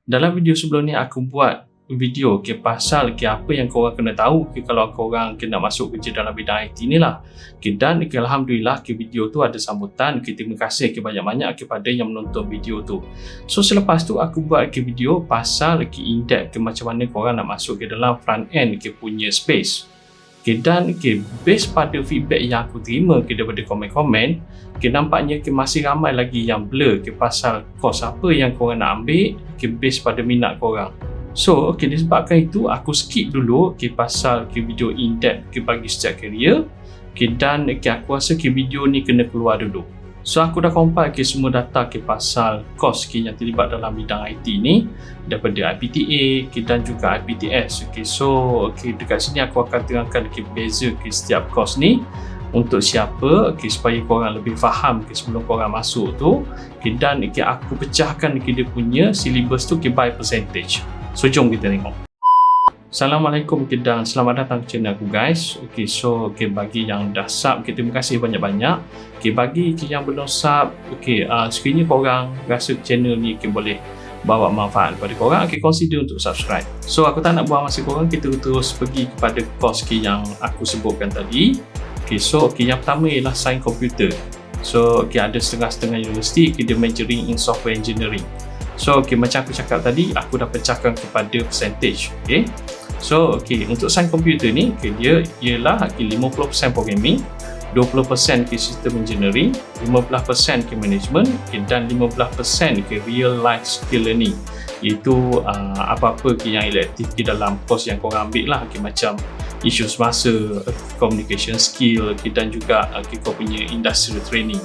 Dalam video sebelum ni aku buat video pasal apa yang korang kena tahu kalau korang kena masuk kerja dalam bidang IT ni lah. Dan alhamdulillah video tu ada sambutan. Terima kasih banyak-banyak kepada yang menonton video tu. So selepas tu aku buat video pasal in-depth macam mana korang nak masuk ke dalam front end punya space. Dan based pada feedback yang aku terima daripada komen-komen, nampaknya masih ramai lagi yang blur pasal course apa yang korang nak ambil based pada minat korang. So disebabkan itu aku skip dulu pasal video in-depth bagi setiap career. Dan aku rasa video ni kena keluar dulu. So aku dah compile semua data pasal course yang terlibat dalam bidang IT ni daripada IPTA dan juga IPTS. So dekat sini aku akan terangkan beza setiap course ni untuk siapa supaya korang lebih faham sebelum korang masuk tu. Dan aku pecahkan dia punya syllabus tu by percentage. So jom kita tengok. Assalamualaikum dan selamat datang ke channel aku guys. So bagi yang dah sub, terima kasih banyak-banyak. Bagi yang belum sub, sekiranya korang rasa channel ni boleh bawa manfaat kepada korang, consider untuk subscribe. So aku tak nak buang masa korang, kita terus pergi kepada course yang aku sebutkan tadi. So yang pertama ialah Sains Komputer. So ada setengah-setengah universiti dia majoring in software engineering. So macam aku cakap tadi, aku dah pecahkan kepada percentage. So untuk Sains Komputer ni dia ialah 50% programming, 20% sistem engineering, 15% management dan 15% real life skill learning, iaitu apa-apa yang elektif dalam course yang korang ambil lah, macam isu semasa, communication skill dan juga kau punya industrial training.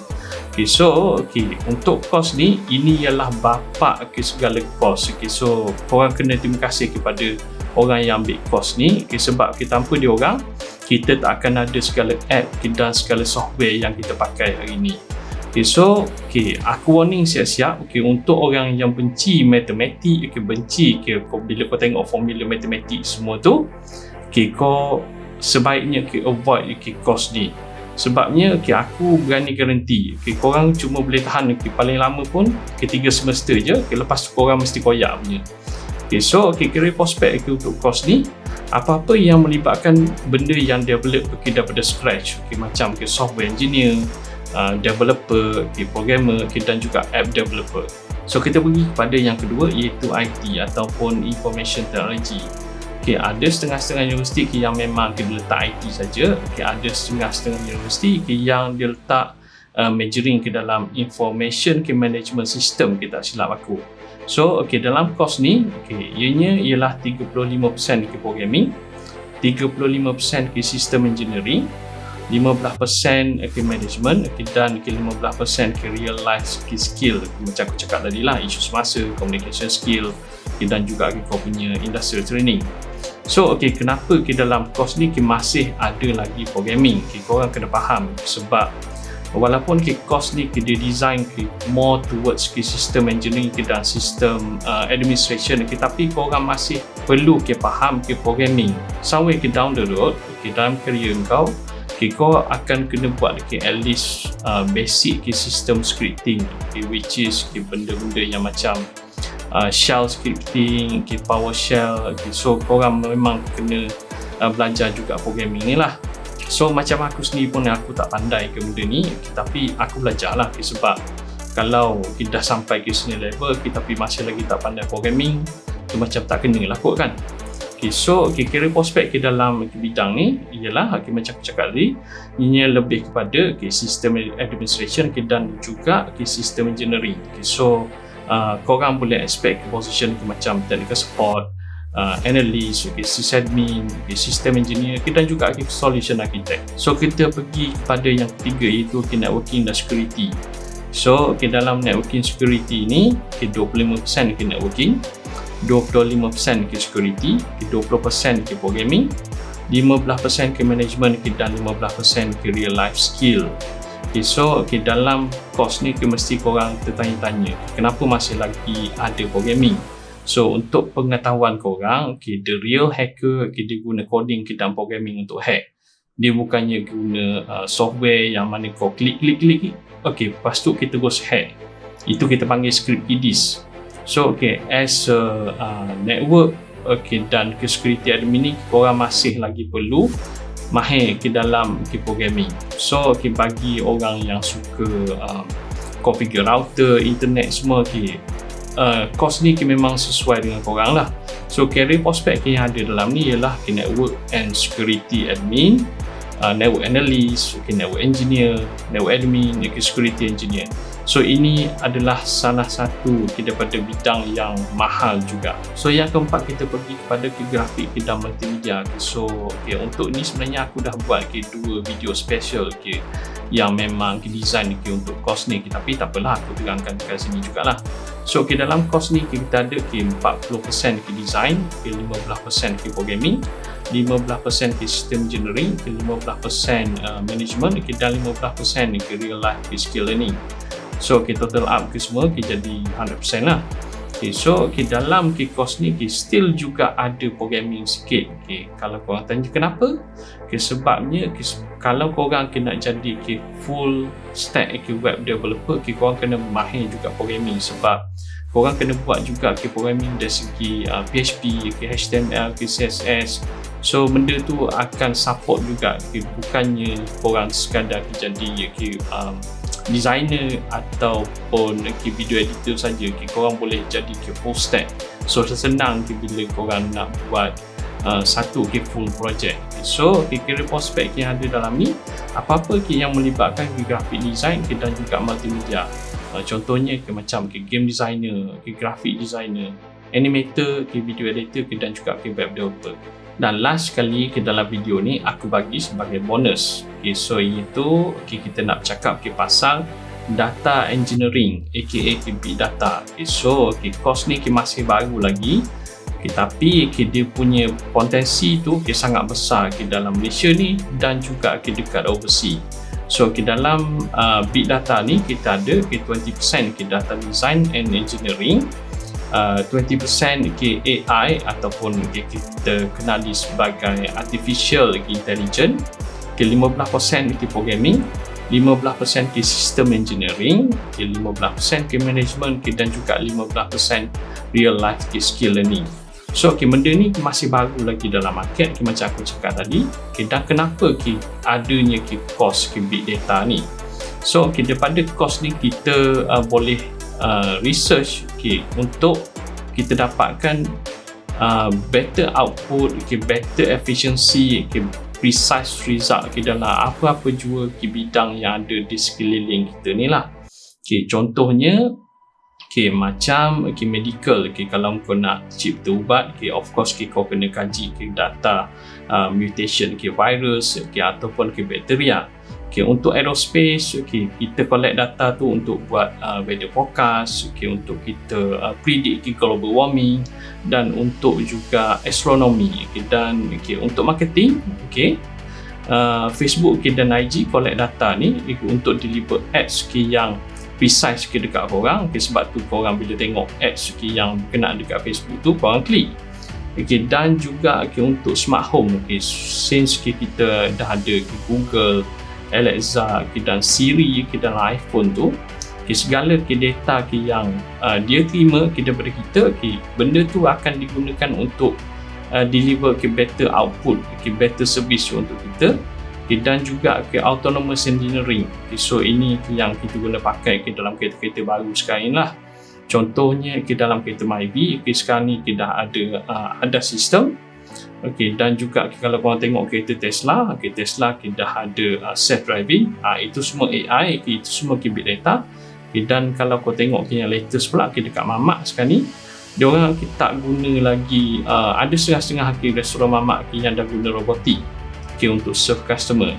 So untuk course ni, ini ialah bapa segala course. So korang kena terima kasih kepada orang yang ambil course ni, sebab tanpa dia orang, kita tak akan ada segala app dan segala software yang kita pakai hari ni. So aku warning siap-siap untuk orang yang benci matematik, benci bila kau tengok formula matematik semua tu, kau sebaiknya avoid course ni. Sebabnya aku berani garanti korang cuma boleh tahan paling lama pun 3 semester je, lepas tu korang mesti koyak punya. So career prospect untuk course ni, apa-apa yang melibatkan benda yang develop daripada scratch, macam software engineer, developer, programmer dan juga app developer. So kita pergi kepada yang kedua, iaitu IT ataupun information technology. Ada setengah-setengah universiti yang memang dia letak IT saja. Ada setengah-setengah universiti yang dia letak majoring dalam information management system, tak silap aku. So dalam course ni, ianya ialah 35% programming, 35% sistem engineering, 15% management dan 15% real life skill, macam aku cakap tadi lah, isu semasa, communication skill dan juga kau punya industrial training. So kenapa dalam course ni masih ada lagi programming? Korang kena faham, sebab walaupun course ni dia design more towards system engineering dan system administration, tapi korang masih perlu faham programming. Somewhere down the road, dalam career kau, kau akan kena buat at least basic system scripting, which is benda-benda yang macam shell scripting, PowerShell. So korang memang kena belajar juga programming ni lah. So macam aku sendiri pun aku tak pandai benda ni, tapi aku belajar lah, sebab kalau kita dah sampai senior level tapi masih lagi tak pandai programming, tu macam tak kena lah kot kan. So career prospect dalam bidang ni ialah macam aku cakap tadi, ini lebih kepada system administration dan juga sistem engineering. So korang boleh expect position macam technical support, analyst, sysadmin, system engineer dan juga solution architect. So kita pergi kepada yang ketiga, iaitu networking dan security. So dalam networking security ni 25% networking, 25% security, 20% programming, 15% management dan 15% real life skill. So dalam course ni mesti korang tertanya-tanya, kenapa masih lagi ada programming? So untuk pengetahuan korang, the real hacker dia guna coding dan programming untuk hack. Dia bukannya guna software yang mana kau klik, lepas tu kita terus hack. Itu kita panggil script kiddies. So as a network dan security admin ni korang masih lagi perlu mahir dalam programming. So bagi orang yang suka configure router, internet semua, course ni memang sesuai dengan korang lah. So career prospect yang ada dalam ni ialah network and security admin, network analyst, network engineer, network admin, security engineer. So ini adalah salah satu daripada bidang yang mahal juga. So yang keempat, kita pergi kepada grafik dan multimedia. So untuk ni sebenarnya aku dah buat dua video special yang memang design untuk course ni, tapi tak apalah, aku terangkan kat sini jugalah. So dalam course ni kita ada 40% design, 15% programming, 15% system engineering, 15% management, dan 15% real life skill learning. So total up semua jadi 100% lah. So dalam course ni still juga ada programming sikit. Kalau korang tanya kenapa? Sebabnya kalau korang nak jadi full stack web developer, korang kena mahir juga programming, sebab korang kena buat juga programming dari segi PHP, HTML, CSS. So benda tu akan support juga, bukannya korang sekadar jadi designer ataupun video editor saja, korang boleh jadi full stack. So senang bila korang nak buat satu full project. So career prospect yang ada dalam ni apa-apa yang melibatkan graphic design dan juga multimedia. Contohnya macam game designer, graphic designer, animator, video editor dan juga web developer. Dan last sekali dalam video ni aku bagi sebagai bonus. So iaitu kita nak cakap pasal data engineering aka big data. So course ni masih baru lagi, tapi dia punya potensi tu sangat besar dalam Malaysia ni dan juga dekat overseas. So dalam big data ni kita ada 20% data design and engineering, 20% AI ataupun kita kenali sebagai artificial intelligence, 15% programming, 15% system engineering, 15% management dan juga 15% real life skill learning. So benda ni masih baru lagi dalam market macam aku cakap tadi. Dan kenapa adanya course big data ni? So daripada course ni kita boleh research untuk kita dapatkan better output, better efficiency, precise result dalam apa-apa jua bidang yang ada di sekeliling kita ni lah. Contohnya macam medical, kalau kau nak cipta ubat, of course kau kena kaji data mutation virus ataupun bakteria. Untuk aerospace, kita collect data tu untuk buat weather forecast, untuk kita predict global warming, dan untuk juga astronomy, dan untuk marketing, Facebook dan IG collect data ni untuk deliver ads yang precise dekat korang. Sebab tu korang bila tengok ads yang kena dekat Facebook tu korang klik. Dan juga untuk smart home, since kita dah ada Google, Alexa dan Siri dalam iPhone tu, segala data yang dia terima daripada kita, benda tu akan digunakan untuk deliver better output, better service untuk kita, dan juga autonomous engineering. So ini yang kita guna pakai dalam kereta-kereta baru sekarang lah. Contohnya dalam kereta Myvi, sekarang ni kita ada sistem. Dan juga kalau korang tengok kereta Tesla, Tesla dah ada self-driving, itu semua AI, itu semua big data. Dan kalau kau tengok yang latest pula dekat Mamak sekarang ni, diorang tak guna lagi, ada setengah-setengah restoran Mamak yang dah guna robotik untuk serve customer.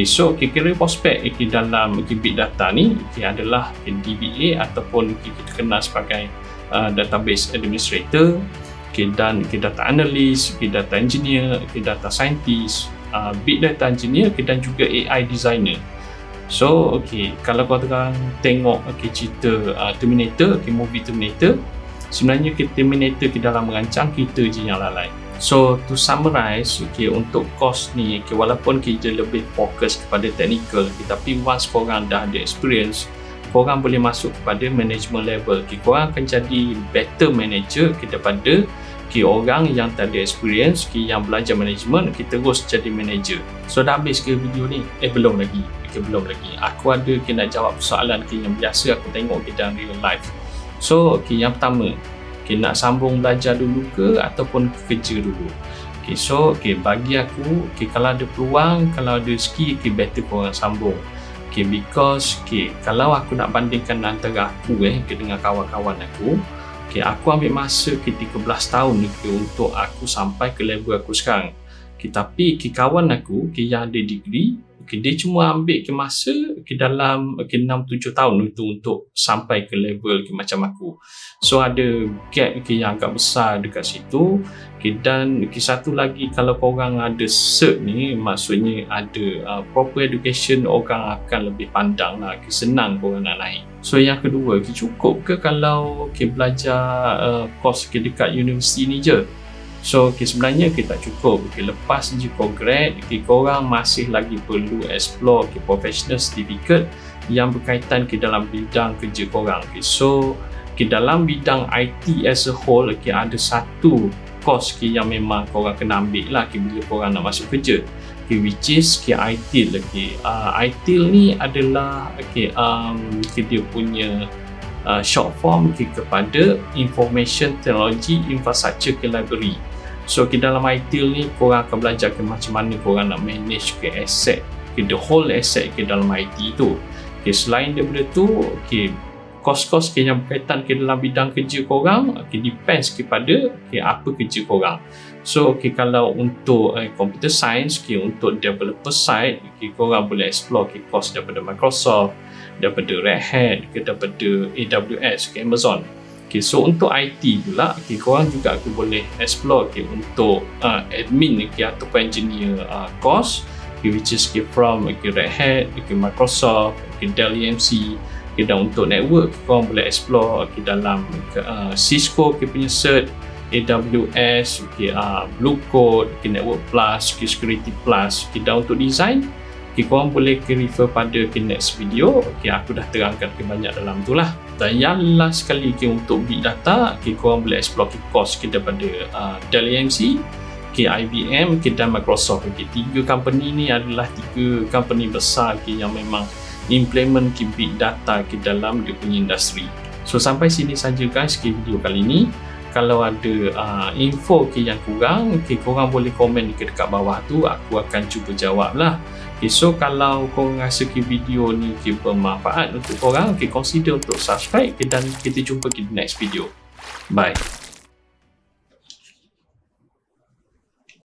So career prospect dalam big data ni adalah DBA ataupun kita kenal sebagai database administrator, dan data analyst, data engineer, data scientist, big data engineer dan juga AI designer. So kalau korang tengok cerita Terminator, movie Terminator, sebenarnya Terminator dalam merancang kita je yang lalai. So to summarize, untuk course ni walaupun kita lebih fokus kepada technical, tapi once korang dah ada experience, korang boleh masuk kepada management level. Korang akan jadi better manager daripada orang yang tak ada experience, yang belajar management, terus jadi manager. So dah habis ke video ni? Belum lagi. Belum lagi. Aku ada nak jawab soalan yang biasa aku tengok dalam real life. So yang pertama, nak sambung belajar dulu ke ataupun kerja dulu? So bagi aku, kalau ada peluang, kalau ada rezeki, better korang sambung. Because kalau aku nak bandingkan antara aku dengan kawan-kawan aku, aku ambil masa 13 tahun untuk aku sampai ke level aku sekarang. Tapi kawan aku yang ada degree, dia cuma ambil masa dalam 6-7 tahun untuk sampai ke level macam aku. So ada gap yang agak besar dekat situ. Dan satu lagi, kalau korang ada cert ni, maksudnya ada proper education, orang akan lebih pandang lah, senang korang nak naik. So yang kedua, cukup ke kalau belajar course dekat universiti ni je? So sebenarnya tak cukup. Lepas je kau grad, korang masih lagi perlu explore professional certificate yang berkaitan dalam bidang kerja korang. So dalam bidang IT as a whole, ada satu course yang memang korang kena ambil lah bila korang nak masuk kerja, which is ITIL. ITIL ni adalah dia punya short form kepada Information Technology Infrastructure Library. So dalam ITIL ni korang akan belajar macam mana korang nak manage asset, the whole asset dalam IT tu. Selain daripada tu, kos-kos yang berkaitan dalam bidang kerja korang, depends kepada apa kerja korang. So kalau untuk computer science, untuk developer side, korang boleh explore kos daripada Microsoft, daripada Red Hat, daripada AWS, Amazon. So untuk IT pula, korang juga boleh explore untuk admin ataupun engineer course, which is from Red Hat, Microsoft, Dell EMC. Dan untuk network, korang boleh explore dalam Cisco punya cert, AWS, Blue Code, Network Plus, Security Plus. Dan untuk design, korang boleh refer pada next video. Aku dah terangkan banyak dalam tu lah. Dan yang last sekali untuk Big Data, korang boleh explore course daripada Dell EMC, IBM dan Microsoft. Tiga company ni adalah tiga company besar yang memang implement big data dalam dia punya industri. So sampai sini saja guys video kali ni. Kalau ada info yang kurang, korang boleh komen dekat bawah tu, aku akan cuba jawab lah. So kalau korang rasa video ni bermanfaat untuk korang, consider untuk subscribe dan kita jumpa di next video. Bye.